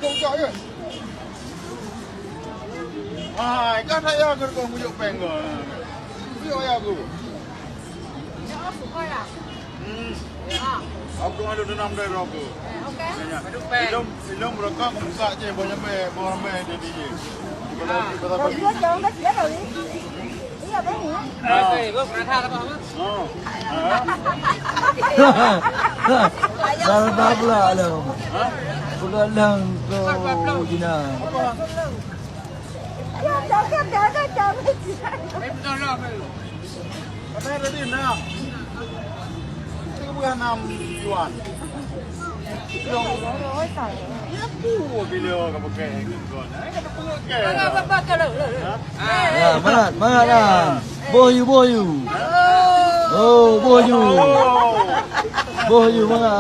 Cok je. Hai, kan saya aku kau mujuk pengol. Yo ya aku. Ya, aku kau ya. Ya. Aku ada enam dari aku. Okey. Film mereka musa je banyak banyak dia DJ. Rồi chưa chờ nó chết rồi đi. Ý là bé nhỉ? Rồi, bước ra tha các bạn. Sarap pula alam. Pula lang ko gina. Chờ cái gì? Em cho lo mày. Ada tadi 6. Itu bukan 6 yuan. Rồi trời. Ya ku bila kamu kayak gitu. Nah, kan pakai. Apa ke lu? Ya, mana dah. Boyu. Oh, boyu. Boyu mana?